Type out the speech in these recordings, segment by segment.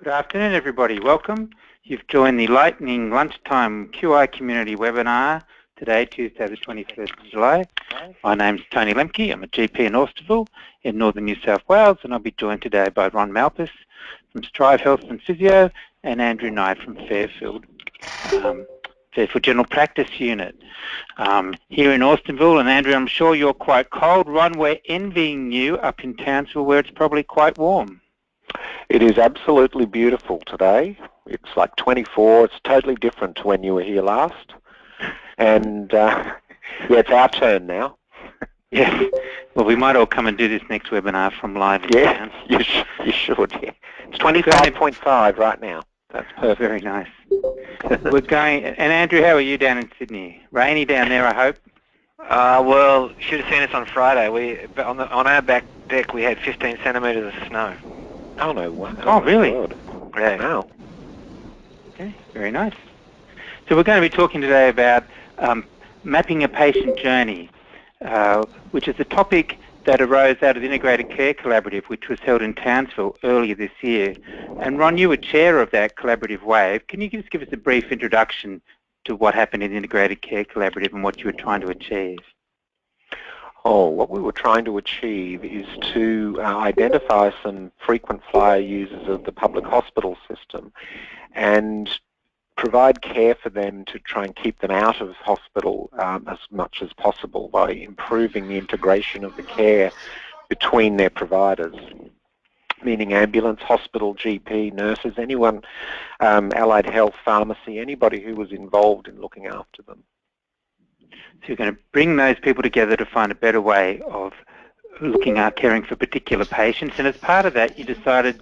Good afternoon, everybody. Welcome. You've joined the Lightning Lunchtime QI Community Webinar today, Tuesday the 21st of July. My name's Tony Lemke. I'm a GP in Austerville in northern New South Wales, and I'll be joined today by Ron Malpas from Strive Health and Physio and Andrew Knight from Fairfield General Practice Unit here in Austerville. And Andrew, I'm sure you're quite cold. Ron, we're envying you up in Townsville where it's probably quite warm. It is absolutely beautiful today. It's like 24. It's totally different to when you were here last. And yeah, it's our turn now. Yeah. Well, we might all come and do this next webinar from live in town. You should. Yeah. It's 25.5 right now. That's perfect. Very nice. We're going. And Andrew, how are you down in Sydney? Rainy down there, I hope. Well, you should have seen us on Friday. On our back deck we had 15 centimetres of snow. Oh no! Wow. Oh really? Yeah. Wow. Okay, very nice. So we're going to be talking today about mapping a patient journey, which is a topic that arose out of the Integrated Care Collaborative, which was held in Townsville earlier this year. And Ron, you were chair of that collaborative wave. Can you just give us a brief introduction to what happened in the Integrated Care Collaborative and what you were trying to achieve? Oh, what we were trying to achieve is to identify some frequent flyer users of the public hospital system and provide care for them to try and keep them out of hospital as much as possible by improving the integration of the care between their providers, meaning ambulance, hospital, GP, nurses, anyone, allied health, pharmacy, anybody who was involved in looking after them. So you're going to bring those people together to find a better way of caring for particular patients, and as part of that, you decided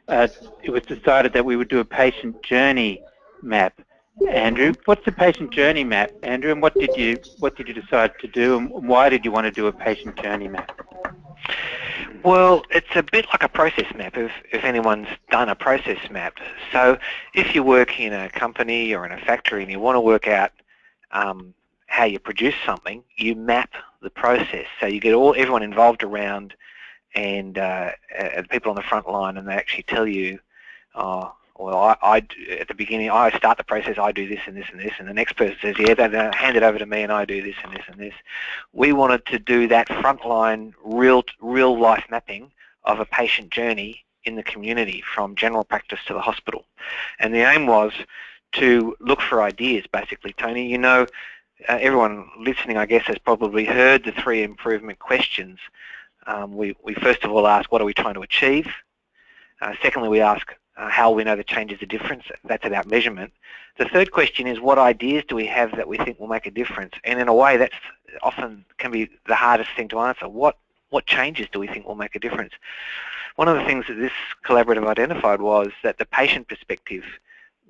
it was decided that we would do a patient journey map. Andrew, what's the patient journey map, Andrew, and what did you decide to do, and why did you want to do a patient journey map? Well, it's a bit like a process map, if anyone's done a process map. So if you work in a company or in a factory and you want to work out how you produce something, you map the process. So you get everyone involved around and people on the front line, and they actually tell you, well, at the beginning, I start the process, I do this and this and this, and the next person says, yeah, they hand it over to me and I do this and this and this. We wanted to do that frontline, real life mapping of a patient journey in the community from general practice to the hospital. And the aim was to look for ideas, basically. Tony, you know, everyone listening, I guess, has probably heard the 3 improvement questions. We first of all ask, what are we trying to achieve? Secondly, we ask, how will we know the change is a difference? That's about measurement. The third question is, what ideas do we have that we think will make a difference? And in a way, that's often can be the hardest thing to answer. What changes do we think will make a difference? One of the things that this collaborative identified was that the patient perspective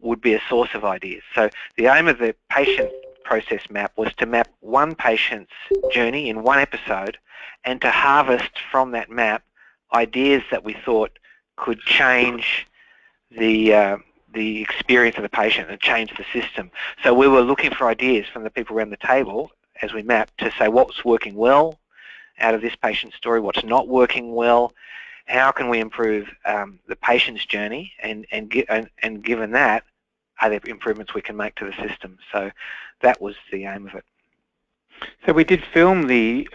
would be a source of ideas. So the aim of the patient process map was to map one patient's journey in one episode and to harvest from that map ideas that we thought could change the experience of the patient and change the system. So we were looking for ideas from the people around the table as we mapped to say what's working well out of this patient's story, what's not working well, how can we improve the patient's journey, and given that, are there improvements we can make to the system? So that was the aim of it. So we did film the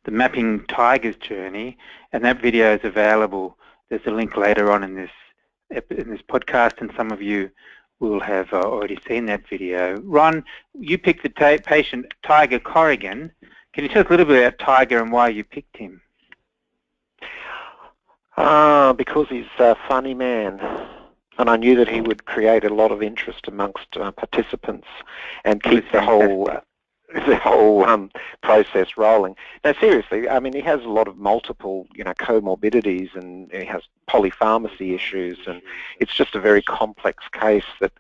Mapping Tigers journey, and that video is available. There's a link later on in this podcast, and some of you will have already seen that video. Ron, you picked the patient Tiger Corrigan. Can you tell us a little bit about Tiger and why you picked him? Because he's a funny man. And I knew that he would create a lot of interest amongst participants and keep the whole process rolling. Now, seriously, I mean, he has a lot of multiple, comorbidities, and he has polypharmacy issues, and it's just a very complex case that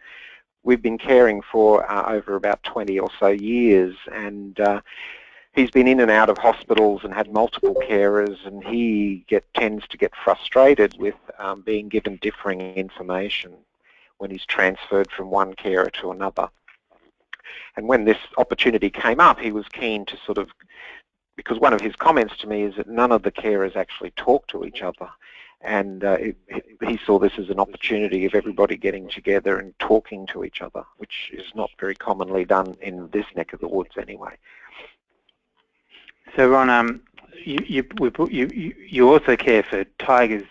we've been caring for over about 20 or so years, and he's been in and out of hospitals and had multiple carers, and he tends to get frustrated with being given differing information when he's transferred from one carer to another. And when this opportunity came up, he was keen to because one of his comments to me is that none of the carers actually talk to each other, and he saw this as an opportunity of everybody getting together and talking to each other, which is not very commonly done in this neck of the woods anyway. So Ron, you also care for Tiger's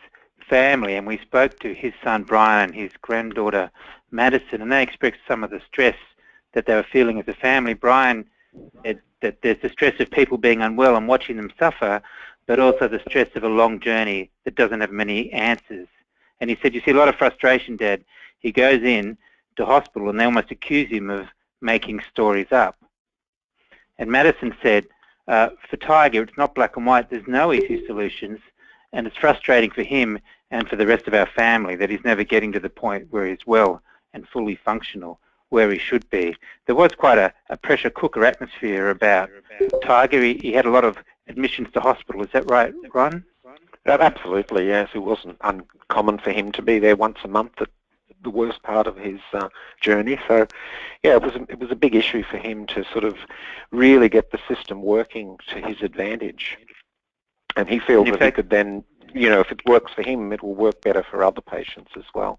family, and we spoke to his son Brian and his granddaughter Madison, and they expressed some of the stress that they were feeling as a family. Brian said that there's the stress of people being unwell and watching them suffer, but also the stress of a long journey that doesn't have many answers. And he said, you see a lot of frustration, Dad. He goes in to hospital and they almost accuse him of making stories up. And Madison said, for Tiger, it's not black and white. There's no easy solutions, and it's frustrating for him and for the rest of our family that he's never getting to the point where he's well and fully functional where he should be. There was quite a pressure cooker atmosphere about Tiger. He had a lot of admissions to hospital. Is that right, Ron? Absolutely, yes. It wasn't uncommon for him to be there once a month at the worst part of his journey. So, yeah, it was a big issue for him to sort of really get the system working to his advantage. And he feels that he could then, if it works for him, it will work better for other patients as well.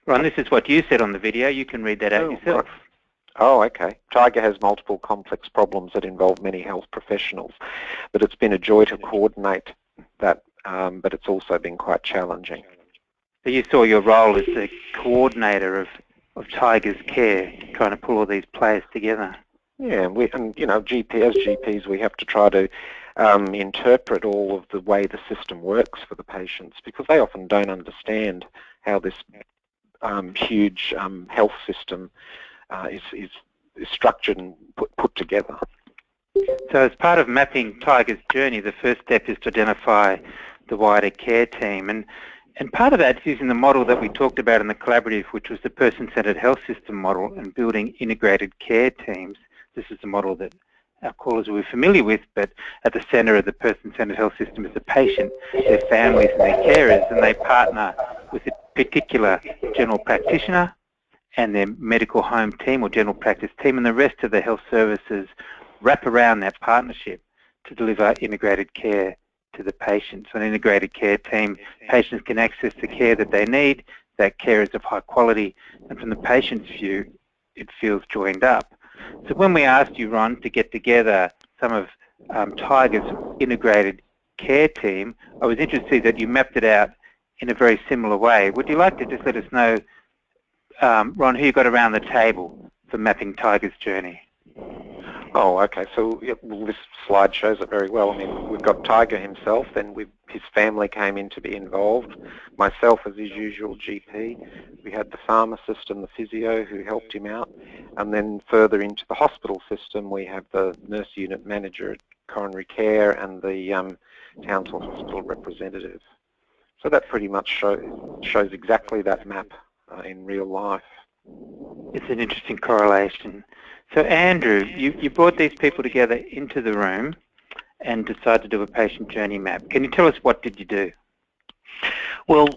Ron, this is what you said on the video. You can read that out yourself. Right. Oh, okay. Tiger has multiple complex problems that involve many health professionals, but it's been a joy to coordinate that, but it's also been quite challenging. So you saw your role as the coordinator of Tiger's care, trying to pull all these players together. Yeah, and as GPs, we have to try to interpret all of the way the system works for the patients, because they often don't understand how this huge health system is structured and put together. So as part of mapping Tiger's journey, the first step is to identify the wider care team. And part of that is using the model that we talked about in the collaborative, which was the person-centred health system model, and building integrated care teams. This is the model that our callers will be familiar with, but at the centre of the person-centred health system is the patient, their families and their carers, and they partner with a particular general practitioner and their medical home team or general practice team, and the rest of the health services wrap around that partnership to deliver integrated care to the patient. So an integrated care team, patients can access the care that they need, that care is of high quality, and from the patient's view, it feels joined up. So when we asked you, Ron, to get together some of Tiger's integrated care team, I was interested to see that you mapped it out in a very similar way. Would you like to just let us know, Ron, who you got around the table for mapping Tiger's journey? Oh, okay. So this slide shows it very well. I mean, we've got Tiger himself, then his family came in to be involved, myself as his usual GP. We had the pharmacist and the physio who helped him out, and then further into the hospital system we have the nurse unit manager at coronary care and the Townsville Hospital representative. So that pretty much shows exactly that map in real life. It's an interesting correlation. So Andrew, you brought these people together into the room and decided to do a patient journey map. Can you tell us what did you do? Well,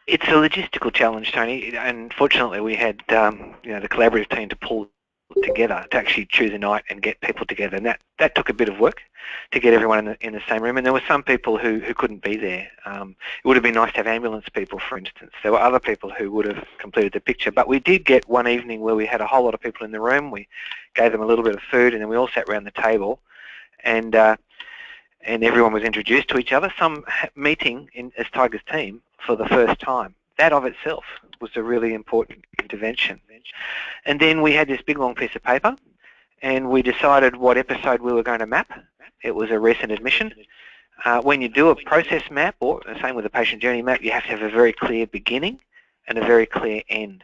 it's a logistical challenge, Tony, and fortunately we had the collaborative team to pull together to actually choose a night and get people together, and that took a bit of work to get everyone in the same room, and there were some people who couldn't be there. It would have been nice to have ambulance people, for instance. There were other people who would have completed the picture, but we did get one evening where we had a whole lot of people in the room. We gave them a little bit of food, and then we all sat around the table, and everyone was introduced to each other, some meeting as Tiger's team for the first time. That of itself was a really important intervention. And then we had this big long piece of paper, and we decided what episode we were going to map. It was a recent admission. When you do a process map, or the same with a patient journey map, you have to have a very clear beginning and a very clear end.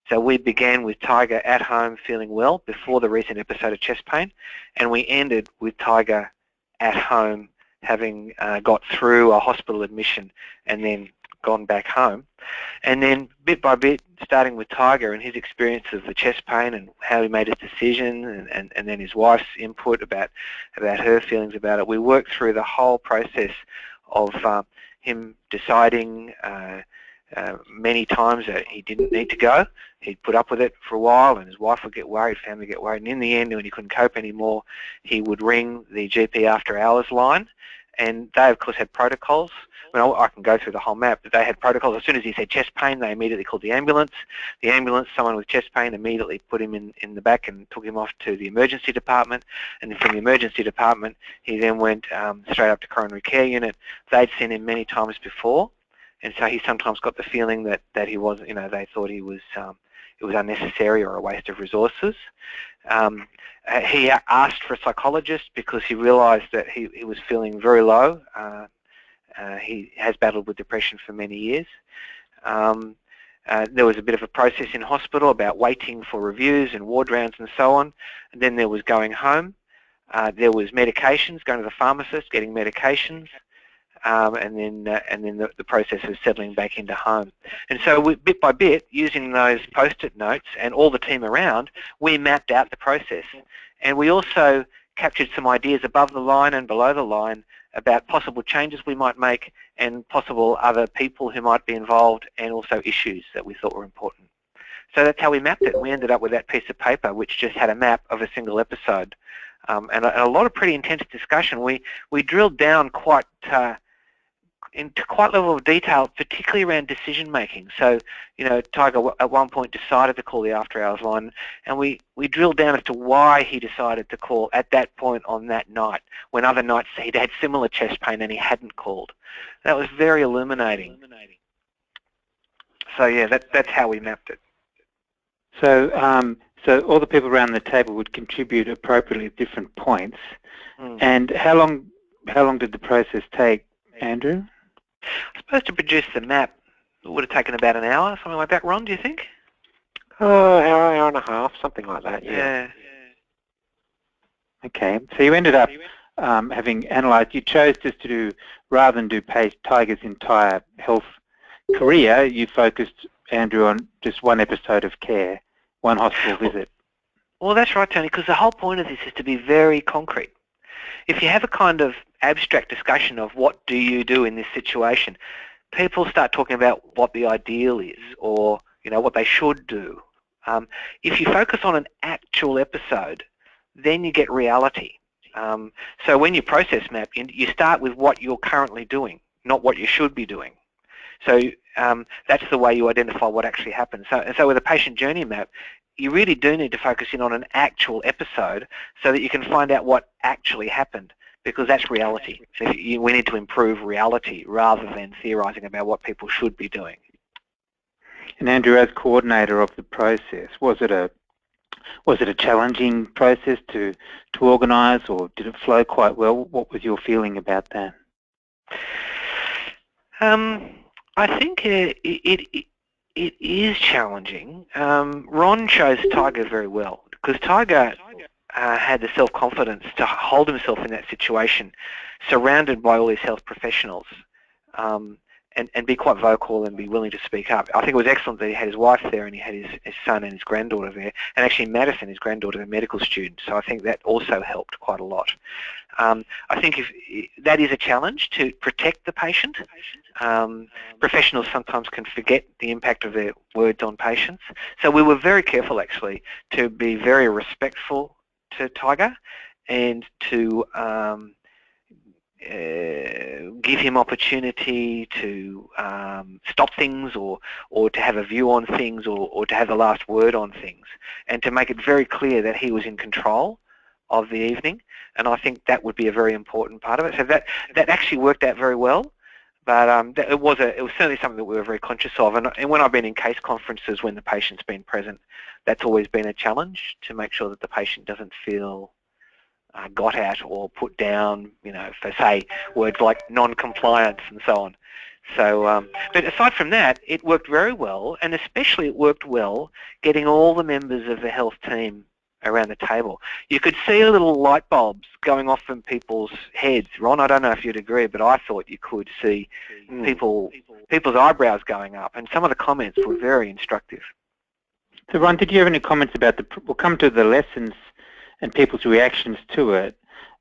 So we began with Tiger at home feeling well before the recent episode of chest pain, and we ended with Tiger at home having got through a hospital admission and then gone back home. And then bit by bit, starting with Tiger and his experience of the chest pain and how he made his decision, and then his wife's input about her feelings about it, we worked through the whole process of him deciding many times that he didn't need to go. He'd put up with it for a while, and his wife would get worried, family would get worried, and in the end, when he couldn't cope anymore, he would ring the GP after hours line and they of course had protocols. I mean, I can go through the whole map, but they had protocols. As soon as he said chest pain, they immediately called the ambulance. The ambulance, someone with chest pain, immediately put him in the back and took him off to the emergency department. And then from the emergency department, he then went straight up to coronary care unit. They'd seen him many times before, and so he sometimes got the feeling that he wasn't, they thought he was it was unnecessary or a waste of resources. He asked for a psychologist because he realised that he was feeling very low. He has battled with depression for many years. There was a bit of a process in hospital about waiting for reviews and ward rounds and so on. And then there was going home. There was medications, going to the pharmacist, getting medications, and then the process of settling back into home. And so bit by bit, using those post-it notes and all the team around, we mapped out the process. And we also captured some ideas above the line and below the line about possible changes we might make and possible other people who might be involved, and also issues that we thought were important. So that's how we mapped it. We ended up with that piece of paper which just had a map of a single episode, and a lot of pretty intense discussion. We drilled down into quite level of detail, particularly around decision making. So, Tiger at one point decided to call the after hours line, and we drilled down as to why he decided to call at that point on that night, when other nights he'd had similar chest pain and he hadn't called. That was very illuminating. So yeah, that's how we mapped it. So all the people around the table would contribute appropriately at different points. And how long did the process take, Andrew? I suppose to produce the map, it would have taken about an hour, something like that. Ron, do you think? Hour and a half, something like that, yeah. Okay, so you ended up having analysed, you chose just to do, rather than do Tiger's entire health career, you focused, Andrew, on just one episode of care, one hospital visit. Well, that's right, Tony, because the whole point of this is to be very concrete. If you have a kind of abstract discussion of what do you do in this situation, people start talking about what the ideal is, or what they should do. If you focus on an actual episode, then you get reality. So when you process map, you start with what you're currently doing, not what you should be doing. So that's the way you identify what actually happens. So with a patient journey map, you really do need to focus in on an actual episode so that you can find out what actually happened, because that's reality. So we need to improve reality rather than theorising about what people should be doing. And Andrew, as coordinator of the process, was it a challenging process to organise, or did it flow quite well? What was your feeling about that? I think it is challenging. Ron chose Tiger very well, because Tiger had the self-confidence to hold himself in that situation, surrounded by all these health professionals, and be quite vocal and be willing to speak up. I think it was excellent that he had his wife there and he had his son and his granddaughter there, and actually Madison, his granddaughter, is a medical student, so I think that also helped quite a lot. I think that is a challenge, to protect the patient. Professionals sometimes can forget the impact of their words on patients, so we were very careful actually to be very respectful to Tiger and to give him opportunity to stop things, or to have a view on things, or to have the last word on things, and to make it very clear that he was in control of the evening. And I think that would be a very important part of it. So that actually worked out very well. But it was certainly something that we were very conscious of. And when I've been in case conferences when the patient's been present, that's always been a challenge, to make sure that the patient doesn't feel got at or put down, for, say, words like non-compliance and so on. So, but aside from that, it worked very well, and especially it worked well getting all the members of the health team around the table. You could see little light bulbs going off in people's heads. Ron, I don't know if you'd agree, but I thought you could see people's eyebrows going up, and some of the comments were very instructive. So Ron, did you have any comments about we'll come to the lessons and people's reactions to it.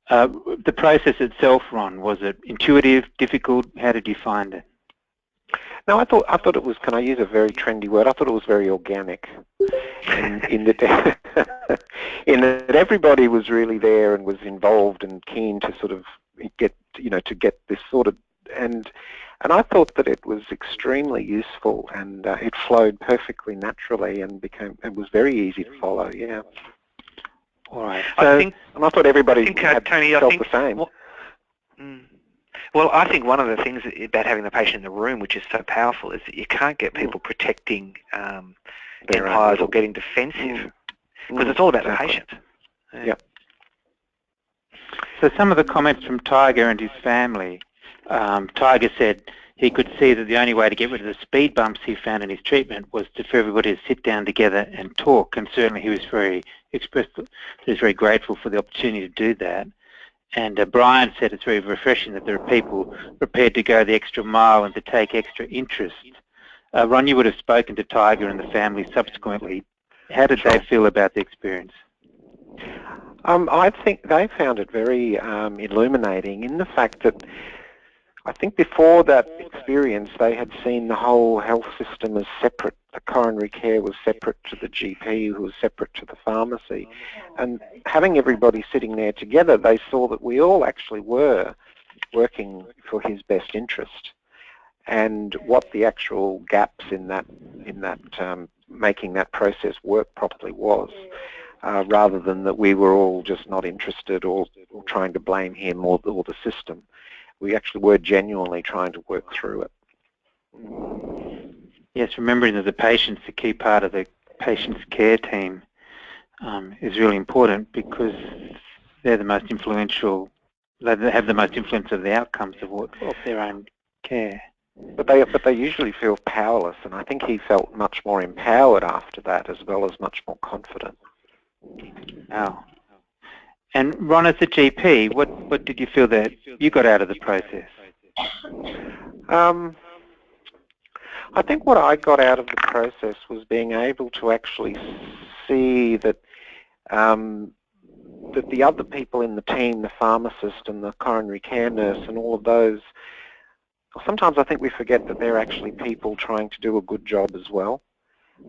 The process itself, Ron, was it intuitive, difficult? How did you find it? No, I thought it was, can I use a very trendy word? I thought it was very organic, in that everybody was really there and was involved and keen to sort of get this sort of, and I thought that it was extremely useful, and it flowed perfectly naturally and it was very easy to follow. Yeah. All right. And I thought everybody felt the same. Well, I think one of the things about having the patient in the room, which is so powerful, is that you can't get people protecting empires or getting defensive, because it's all about the patient. Yeah. So some of the comments from Tiger and his family, Tiger said he could see that the only way to get rid of the speed bumps he found in his treatment was for everybody to sit down together and talk, and certainly he was very grateful for the opportunity to do that. And Brian said it's very refreshing that there are people prepared to go the extra mile and to take extra interest. Ron, you would have spoken to Tiger and the family subsequently. How did they feel about the experience? I think they found it very illuminating in the fact that I think before that experience they had seen the whole health system as separate. The coronary care was separate to the GP, who was separate to the pharmacy. And having everybody sitting there together, they saw that we all actually were working for his best interest, and what the actual gaps in that making that process work properly was, rather than that we were all just not interested or trying to blame him or the system. We actually were genuinely trying to work through it. Yes, remembering that the patient's a key part of the patient's care team is really important, because they're the most influential, they have the most influence of the outcomes of their own care. But they usually feel powerless, and I think he felt much more empowered after that, as well as much more confident. Wow. And Ron, as a GP, what did you feel that you got out of the process? I think what I got out of the process was being able to actually see that that the other people in the team, the pharmacist and the coronary care nurse and all of those, sometimes I think we forget that they're actually people trying to do a good job as well.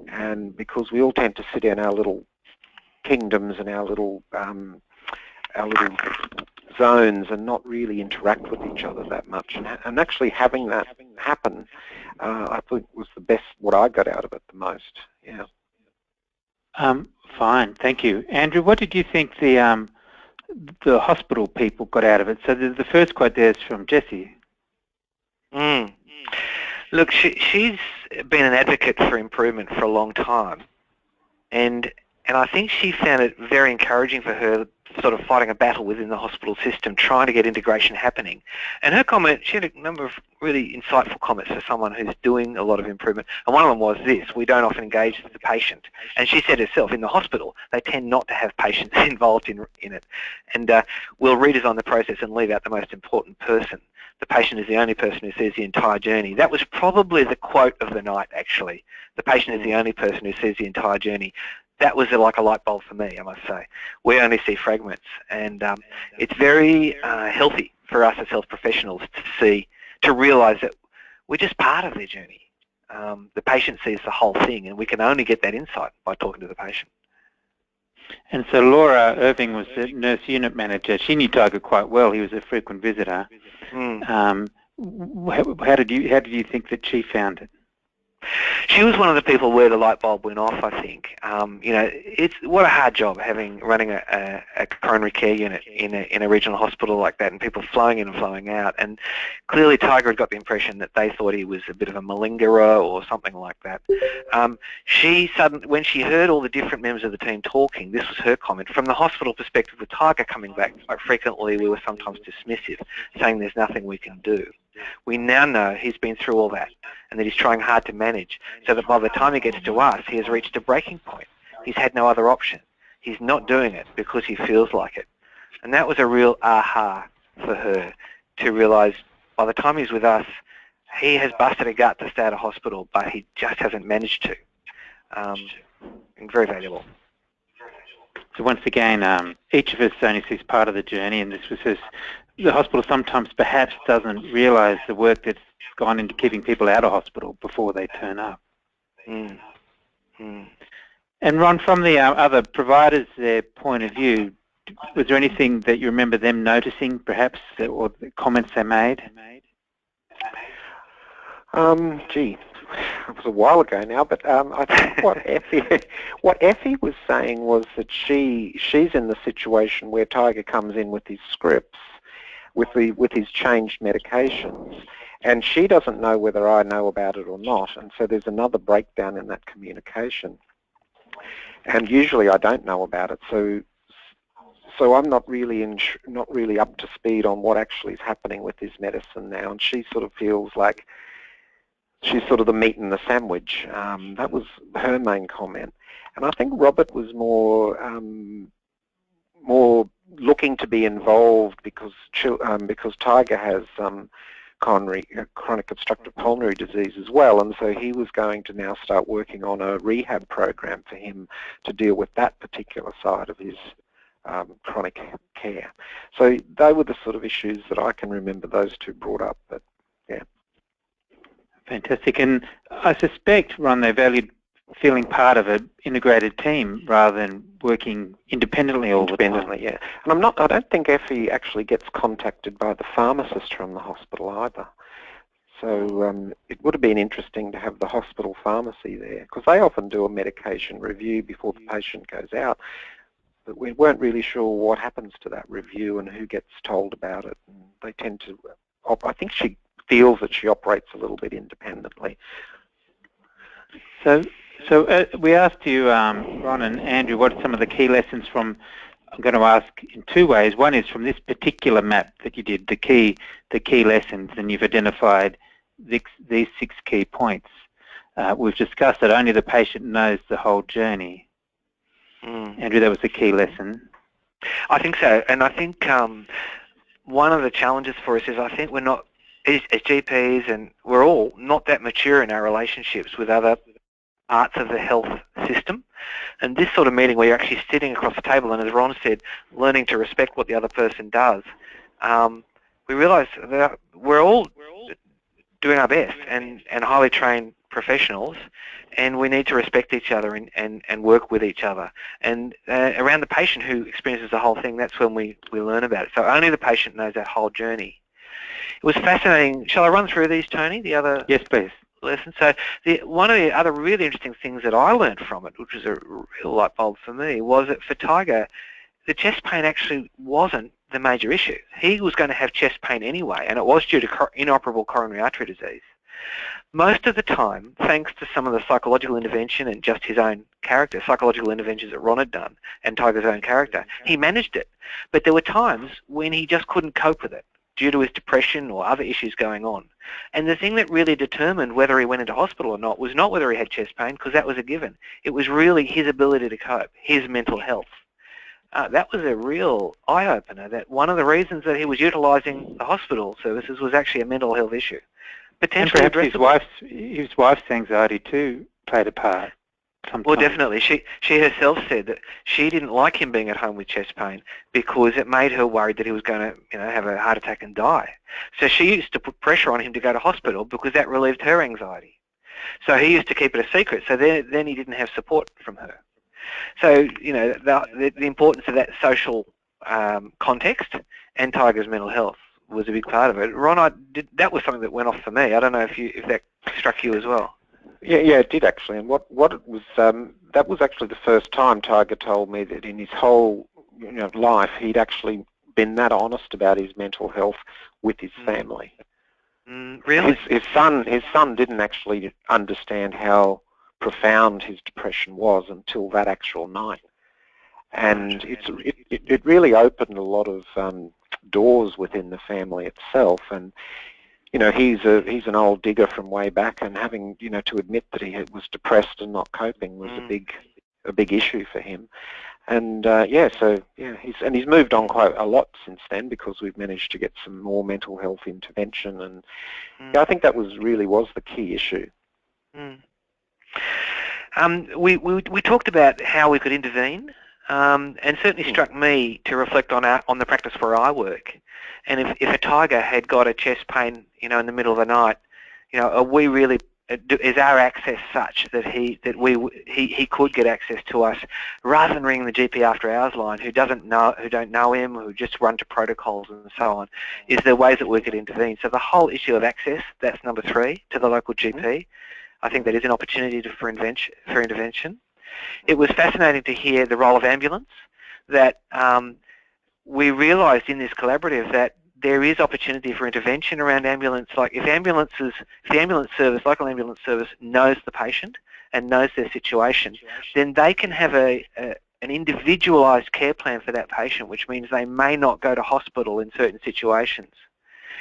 And because we all tend to sit in our little kingdoms and our little zones and not really interact with each other that much, and actually having that happen, I think was the best, what I got out of it the most. Yeah. Fine, thank you. Andrew, what did you think the hospital people got out of it? So the first quote there is from Jessie. Look, she's been an advocate for improvement for a long time, and I think she found it very encouraging for her, sort of fighting a battle within the hospital system, trying to get integration happening. And her comment, she had a number of really insightful comments for someone who's doing a lot of improvement. And one of them was this: we don't often engage the patient. And she said herself, in the hospital, they tend not to have patients involved in it. And we'll redesign the process and leave out the most important person. The patient is the only person who sees the entire journey. That was probably the quote of the night, actually. The patient is the only person who sees the entire journey. That was like a light bulb for me, I must say. We only see fragments, and it's very healthy for us as health professionals to realise that we're just part of their journey. The patient sees the whole thing, and we can only get that insight by talking to the patient. And so Laura Irving was the nurse unit manager. She knew Tiger quite well. He was a frequent visitor. How did you think that she found it? She was one of the people where the light bulb went off, I think. It's what a hard job running a coronary care unit in a regional hospital like that, and people flowing in and flowing out. And clearly Tiger had got the impression that they thought he was a bit of a malingerer or something like that. When she heard all the different members of the team talking, this was her comment. From the hospital perspective, with Tiger coming back quite frequently, we were sometimes dismissive, saying there's nothing we can do. We now know he's been through all that, and that he's trying hard to manage, so that by the time he gets to us, he has reached a breaking point. He's had no other option. He's not doing it because he feels like it. And that was a real aha for her, to realise by the time he's with us, he has busted a gut to stay out of hospital, but he just hasn't managed to. And very valuable. So once again, each of us only sees part of the journey, and this was the hospital sometimes perhaps doesn't realise the work that's gone into keeping people out of hospital before they turn up. And Ron, from the other providers, their point of view, was there anything that you remember them noticing, perhaps, or the comments they made? Gee, it was a while ago now, but I think what Effie was saying was that she's in the situation where Tiger comes in with his scripts, with his changed medications, and she doesn't know whether I know about it or not, and so there's another breakdown in that communication. And usually I don't know about it, so I'm not really up to speed on what actually is happening with his medicine now, and she sort of feels like she's sort of the meat in the sandwich. That was her main comment. And I think Robert was more looking to be involved because Tiger has chronic obstructive pulmonary disease as well, and so he was going to now start working on a rehab program for him to deal with that particular side of his chronic care. So they were the sort of issues that I can remember those two brought up, but yeah. Fantastic. And I suspect, Ron, they valued feeling part of an integrated team rather than working independently all the time. Yeah. And I don't think Effie actually gets contacted by the pharmacist from the hospital either. So it would have been interesting to have the hospital pharmacy there, because they often do a medication review before the patient goes out. But we weren't really sure what happens to that review and who gets told about it. And they tend to, I think she feels that she operates a little bit independently. So we asked you, Ron and Andrew, what are some of the key lessons from, I'm going to ask in two ways. One is from this particular map that you did, the key lessons, and you've identified these 6 key points. We've discussed that only the patient knows the whole journey. Andrew, that was the key lesson. I think so, and I think one of the challenges for us is I think we're not, as GPs, and we're all not that mature in our relationships with other parts of the health system. And this sort of meeting where you're actually sitting across the table and, as Ron said, learning to respect what the other person does, we realise that we're all doing our best and highly trained professionals, and we need to respect each other and work with each other. And around the patient who experiences the whole thing, that's when we learn about it. So only the patient knows that whole journey. It was fascinating. Shall I run through these, Tony? The other Yes, please. Lesson. So one of the other really interesting things that I learned from it, which was a real light bulb for me, was that for Tiger, the chest pain actually wasn't the major issue. He was going to have chest pain anyway, and it was due to inoperable coronary artery disease. Most of the time, thanks to some of the psychological intervention and just his own character, psychological interventions that Ron had done, and Tiger's own character, he managed it. But there were times when he just couldn't cope with it due to his depression or other issues going on. And the thing that really determined whether he went into hospital or not was not whether he had chest pain, because that was a given. It was really his ability to cope, his mental health. That was a real eye-opener, that one of the reasons that he was utilising the hospital services was actually a mental health issue. Potentially and perhaps his wife's anxiety too played a part. Sometimes. Well, definitely. She herself said that she didn't like him being at home with chest pain because it made her worried that he was going to, have a heart attack and die. So she used to put pressure on him to go to hospital because that relieved her anxiety. So he used to keep it a secret. So then he didn't have support from her. So, the importance of that social context and Tiger's mental health was a big part of it. Ron, that was something that went off for me. I don't know if that struck you as well. Yeah, it did actually. And what it was, that was actually the first time Tiger told me that in his whole life he'd actually been that honest about his mental health with his family. Really? His son didn't actually understand how profound his depression was until that actual night, and it really opened a lot of doors within the family itself. And he's an old digger from way back, and having to admit that he was depressed and not coping was a big issue for him. And he's moved on quite a lot since then, because we've managed to get some more mental health intervention, and I think that was the key issue. We talked about how we could intervene, and certainly struck me to reflect on the practice where I work. And if a Tiger had got a chest pain, in the middle of the night, are we really is our access such that he could get access to us rather than ringing the GP after hours line who don't know him, who just run to protocols and so on? Is there ways that we could intervene? So the whole issue of access, that's number 3, to the local GP. I think that is an opportunity for intervention. It was fascinating to hear the role of ambulance, that we realised in this collaborative that there is opportunity for intervention around ambulance. Like if the ambulance service, local ambulance service, knows the patient and knows their situation, then they can have an individualised care plan for that patient, which means they may not go to hospital in certain situations.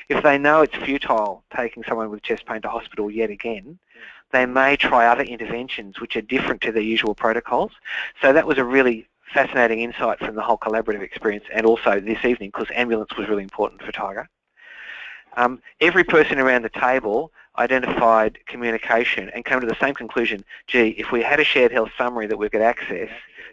If they know it's futile taking someone with chest pain to hospital yet again, they may try other interventions which are different to their usual protocols. So that was a really fascinating insight from the whole collaborative experience, and also this evening, because ambulance was really important for Tiger. Every person around the table identified communication and came to the same conclusion: gee, if we had a shared health summary that we could access,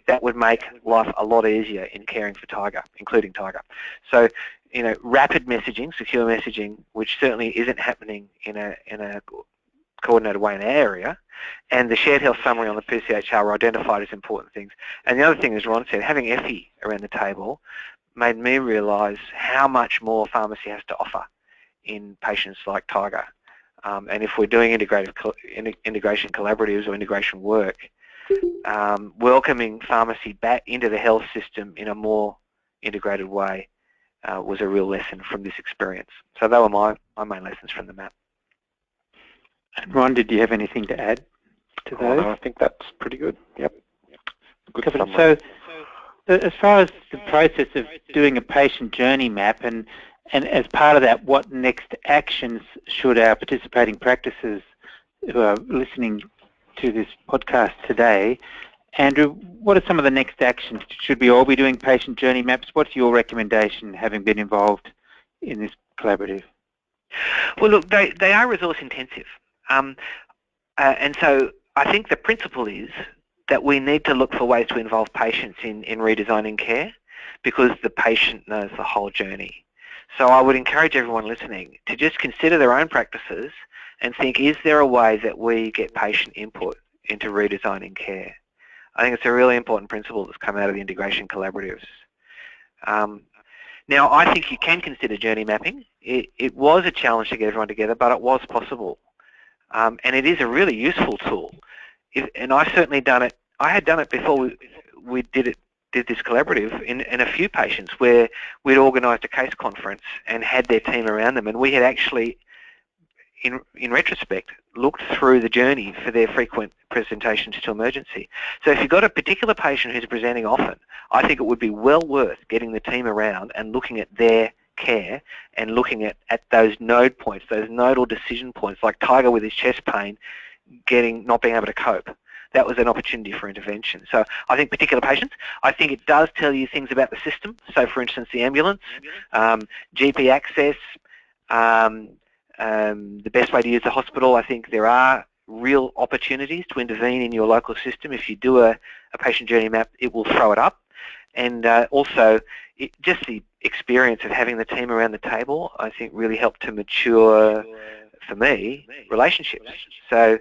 that would make life a lot easier in caring for Tiger, including Tiger. So, you know, rapid messaging, secure messaging, which certainly isn't happening in a coordinated way in our area, and the shared health summary on the PCEHR were identified as important things. And the other thing, as Ron said, having Effie around the table made me realise how much more pharmacy has to offer in patients like Tiger. And if we're doing integration collaboratives or integration work, welcoming pharmacy back into the health system in a more integrated way was a real lesson from this experience. So they were my main lessons from the map. And Ron, did you have anything to add to those? No, I think that's pretty good. Yep. Good summary. So, as far as the process of doing a patient journey map, and as part of that, what next actions should our participating practices who are listening to this podcast today, Andrew, what are some of the next actions? Should we all be doing patient journey maps? What's your recommendation, having been involved in this collaborative? Well, look, they are resource intensive. And so I think the principle is that we need to look for ways to involve patients in redesigning care, because the patient knows the whole journey. So I would encourage everyone listening to just consider their own practices and think, is there a way that we get patient input into redesigning care? I think it's a really important principle that's come out of the integration collaboratives. Now, I think you can consider journey mapping. It was a challenge to get everyone together, but it was possible. And it is a really useful tool. And I've certainly done it. I had done it before we did this collaborative in a few patients where we'd organised a case conference and had their team around them, and we had actually, in retrospect, looked through the journey for their frequent presentations to emergency. So if you've got a particular patient who's presenting often, I think it would be well worth getting the team around and looking at their care and looking at those node points, those nodal decision points, like Tiger with his chest pain, not being able to cope. That was an opportunity for intervention. So I think particular patients, I think it does tell you things about the system. So for instance, the ambulance, GP access, the best way to use the hospital. I think there are real opportunities to intervene in your local system. If you do a patient journey map, it will throw it up. And also, just the experience of having the team around the table, I think really helped to mature, for me, relationships. So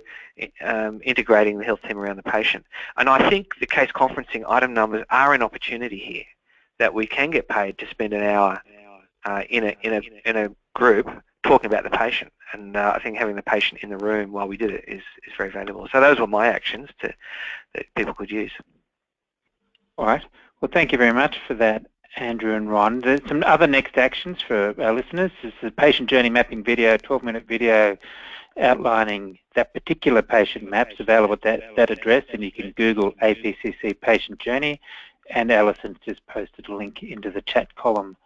integrating the health team around the patient. And I think the case conferencing item numbers are an opportunity here, that we can get paid to spend an hour in a group talking about the patient. And I think having the patient in the room while we did it is very valuable. So those were my actions that people could use. All right. Well, thank you very much for that, Andrew and Ron. There's some other next actions for our listeners. This is a patient journey mapping video, 12-minute video outlining that particular patient maps available at that address, and you can Google APCC patient journey, and Alison's just posted a link into the chat column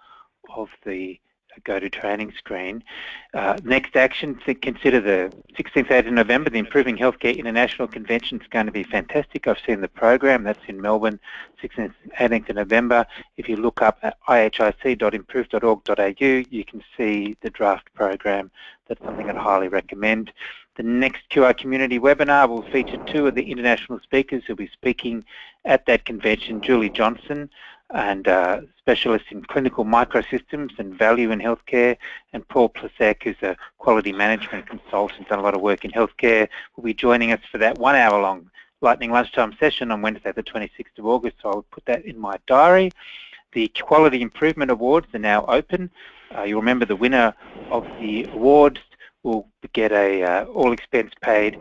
of the GoToTraining screen. Next action, to consider the 16th, 18th November, the Improving Healthcare International Convention is going to be fantastic. I've seen the program. That's in Melbourne, 16th, 18th of November. If you look up at ihic.improve.org.au, you can see the draft program. That's something I'd highly recommend. The next QI community webinar will feature two of the international speakers who'll be speaking at that convention, Julie Johnson and specialist in clinical microsystems and value in healthcare, and Paul Plasek, who's a quality management consultant, done a lot of work in healthcare, will be joining us for that 1 hour long lightning lunchtime session on Wednesday the 26th of August, so I'll put that in my diary. The Quality Improvement Awards are now open. You'll remember the winner of the awards will get a all expense paid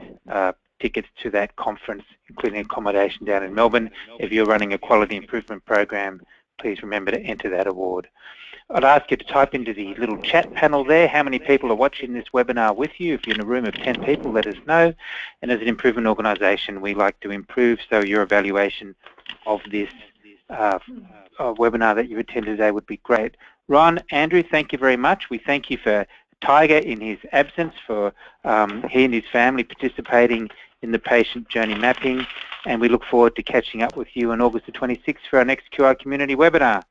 tickets to that conference, including accommodation down in Melbourne. If you're running a quality improvement program, please remember to enter that award. I'd ask you to type into the little chat panel there how many people are watching this webinar with you. If you're in a room of 10 people, let us know. And as an improvement organisation, we like to improve, so your evaluation of this webinar that you've attended today would be great. Ron, Andrew, thank you very much. We thank you for Tiger in his absence, for he and his family participating in the patient journey mapping, and we look forward to catching up with you on August the 26th for our next QI community webinar.